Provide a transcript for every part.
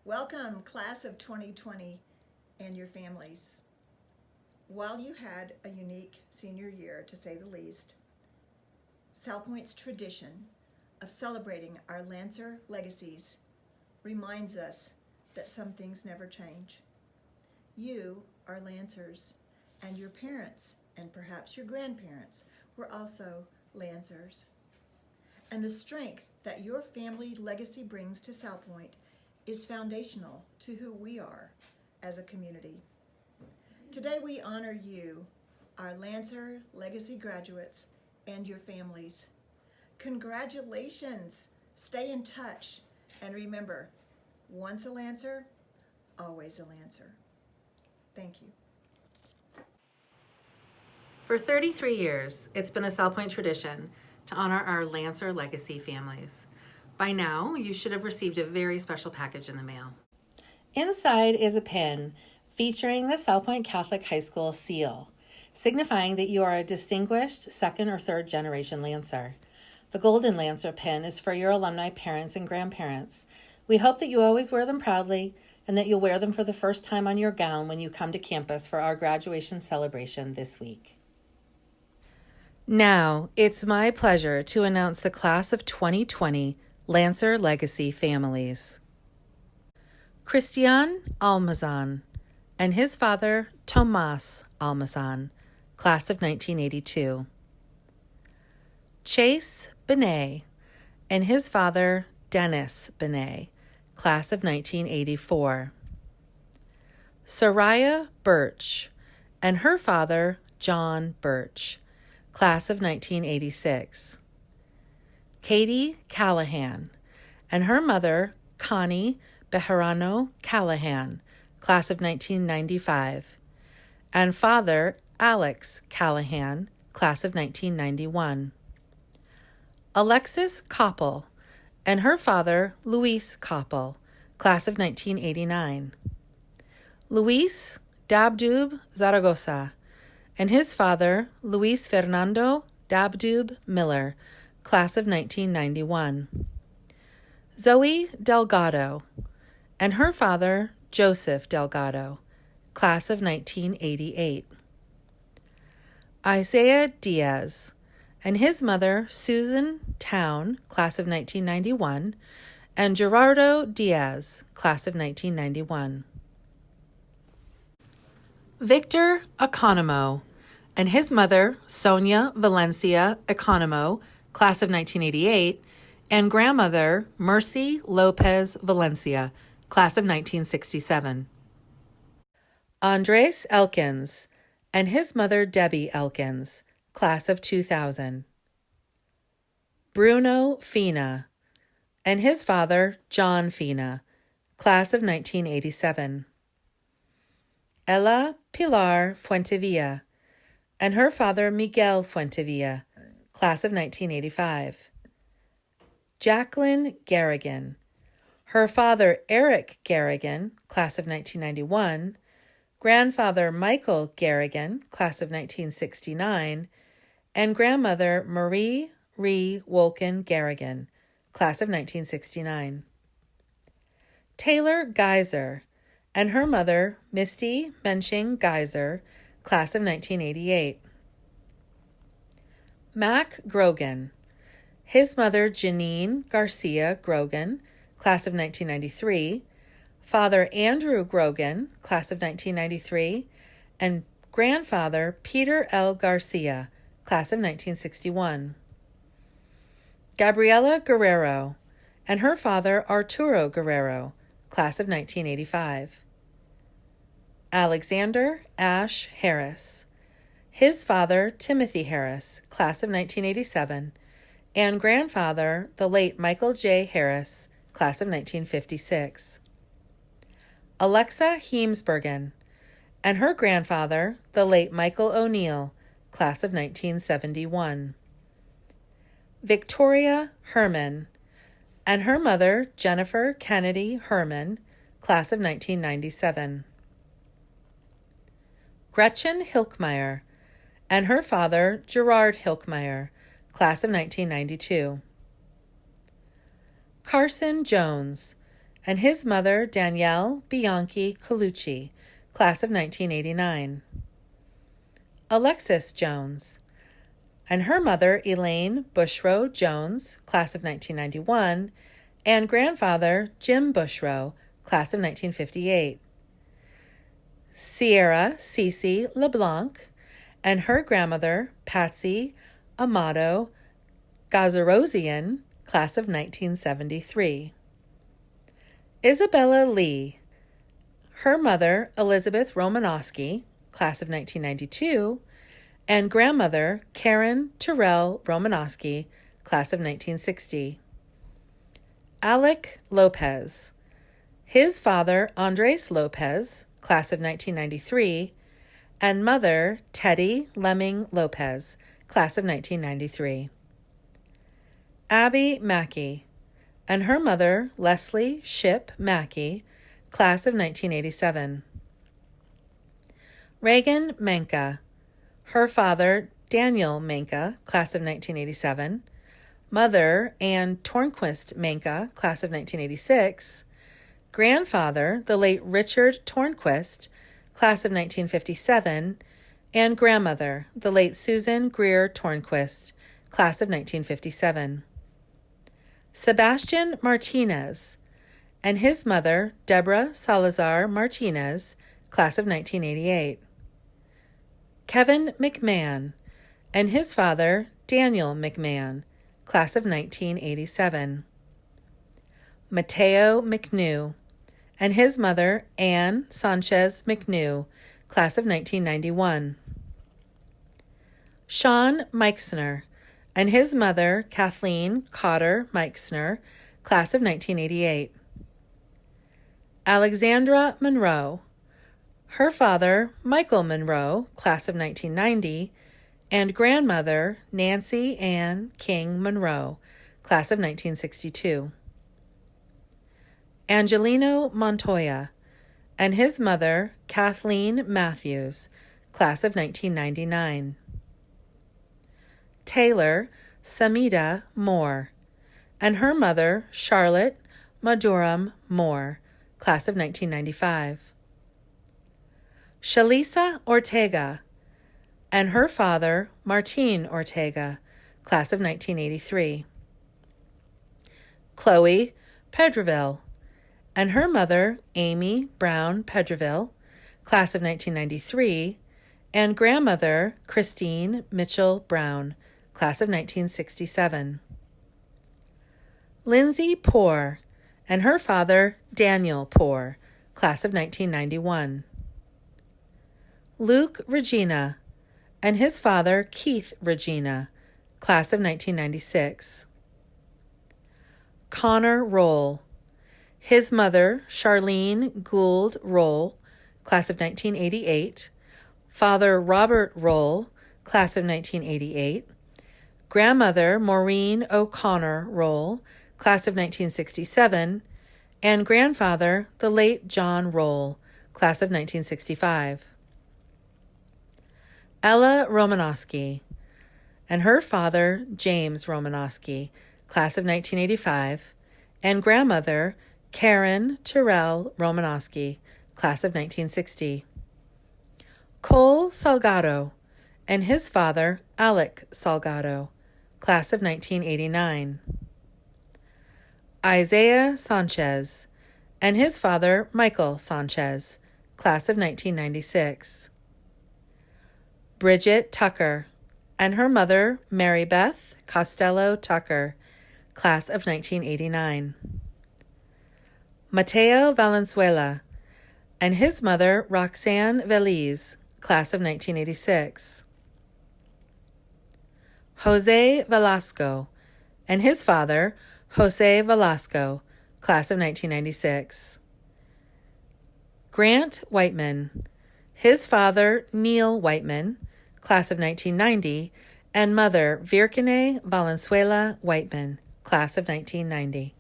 Welcome, class of 2020 and your families. While you had a unique senior year, to say the least, Salpointe's tradition of celebrating our Lancer legacies reminds us that some things never change. You are Lancers, and your parents, and perhaps your grandparents, were also Lancers. And the strength that your family legacy brings to Salpointe is foundational to who we are as a community. Today we honor you, our Lancer legacy graduates, and your families. Congratulations! Stay in touch, and remember, once a Lancer, always a Lancer. Thank you. For 33 years, it's been a Salpointe tradition to honor our Lancer legacy families. By now, you should have received a very special package in the mail. Inside is a pin featuring the Salpointe Catholic High School seal, signifying that you are a distinguished second or third generation Lancer. The Golden Lancer pin is for your alumni parents and grandparents. We hope that you always wear them proudly and that you'll wear them for the first time on your gown when you come to campus for our graduation celebration this week. Now, it's my pleasure to announce the class of 2020 Lancer legacy families. Christian Almazan and his father Tomas Almazan, class of 1982. Chase Benet and his father Dennis Benet, class of 1984. Soraya Birch and her father John Birch, class of 1986. Katie Callahan and her mother Connie Bejarano Callahan, class of 1995, and father Alex Callahan, class of 1991. Alexis Koppel and her father Luis Koppel, class of 1989. Luis Dabdub Zaragoza and his father Luis Fernando Dabdub Miller, class of 1991. Zoe Delgado and her father Joseph Delgado, class of 1988. Isaiah Diaz and his mother Susan Town, class of 1991, and Gerardo Diaz, class of 1991. Victor Economo and his mother Sonia Valencia Economo, class of 1988, and grandmother Mercy Lopez Valencia, class of 1967. Andres Elkins and his mother Debbie Elkins, class of 2000. Bruno Fina and his father John Fina, class of 1987. Ella Pilar Fuentevilla and her father Miguel Fuentevilla, class of 1985. Jacqueline Garrigan, her father Eric Garrigan, class of 1991, grandfather Michael Garrigan, class of 1969, and grandmother Marie Ree Wolken Garrigan, class of 1969. Taylor Geyser and her mother Misty Menching Geyser, class of 1988. Mac Grogan, his mother Janine Garcia Grogan, class of 1993, father Andrew Grogan, class of 1993, and grandfather Peter L. Garcia, class of 1961. Gabriela Guerrero and her father Arturo Guerrero, class of 1985. Alexander Ash Harris, his father Timothy Harris, class of 1987, and grandfather the late Michael J. Harris, class of 1956. Alexa Heemsbergen and her grandfather the late Michael O'Neill, class of 1971. Victoria Herman and her mother Jennifer Kennedy Herman, class of 1997. Gretchen Hilkmeyer and her father Gerard Hilkmeyer, class of 1992. Carson Jones and his mother, Danielle Bianchi Colucci, class of 1989. Alexis Jones, and her mother, Elaine Bushrow Jones, class of 1991, and grandfather, Jim Bushrow, class of 1958. Sierra Cece LeBlanc, and her grandmother, Patsy Amato Gazarosian, class of 1973. Isabella Lee, her mother, Elizabeth Romanowski, class of 1992, and grandmother, Karen Terrell Romanowski, class of 1960. Alec Lopez, his father, Andres Lopez, class of 1993, and mother, Teddy Lemming Lopez, class of 1993. Abby Mackey, and her mother, Leslie Ship Mackey, class of 1987. Reagan Menka, her father, Daniel Menka, class of 1987, mother, Ann Tornquist Menka, class of 1986, grandfather, the late Richard Tornquist, class of 1957, and grandmother, the late Susan Greer Tornquist, class of 1957. Sebastian Martinez, and his mother, Deborah Salazar Martinez, class of 1988. Kevin McMahon, and his father, Daniel McMahon, class of 1987. Mateo McNew, and his mother, Anne Sanchez McNew, class of 1991. Sean Meixner, and his mother, Kathleen Cotter Meixner, class of 1988. Alexandra Monroe, her father, Michael Monroe, class of 1990, and grandmother, Nancy Ann King Monroe, class of 1962. Angelino Montoya, and his mother, Kathleen Matthews, class of 1999. Taylor Samida Moore, and her mother, Charlotte Maduram Moore, class of 1995. Shalisa Ortega, and her father, Martin Ortega, class of 1983. Chloe Pedreville, and her mother, Amy Brown Pedreville, class of 1993, and grandmother, Christine Mitchell Brown, class of 1967. Lindsay Poor, and her father, Daniel Poor, class of 1991. Luke Regina, and his father, Keith Regina, class of 1996. Connor Roll, his mother, Charlene Gould Roll, class of 1988, father, Robert Roll, class of 1988, grandmother, Maureen O'Connor Roll, class of 1967, and grandfather, the late John Roll, class of 1965. Ella Romanowski, and her father, James Romanowski, class of 1985, and grandmother, Karen Terrell Romanowski, class of 1960. Cole Salgado, and his father, Alec Salgado, class of 1989. Isaiah Sanchez, and his father, Michael Sanchez, class of 1996. Bridget Tucker, and her mother, Mary Beth Costello Tucker, class of 1989. Mateo Valenzuela, and his mother, Roxanne Veliz, class of 1986. Jose Velasco, and his father, Jose Velasco, class of 1996. Grant Whiteman, his father, Neil Whiteman, class of 1990, and mother, Virkine Valenzuela Whiteman, class of 1990.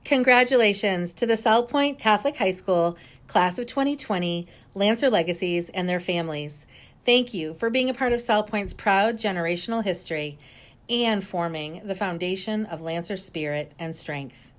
Congratulations to the Salpointe Catholic High School, class of 2020, Lancer Legacies, and their families. Thank you for being a part of Salpointe's proud generational history and forming the foundation of Lancer spirit and strength.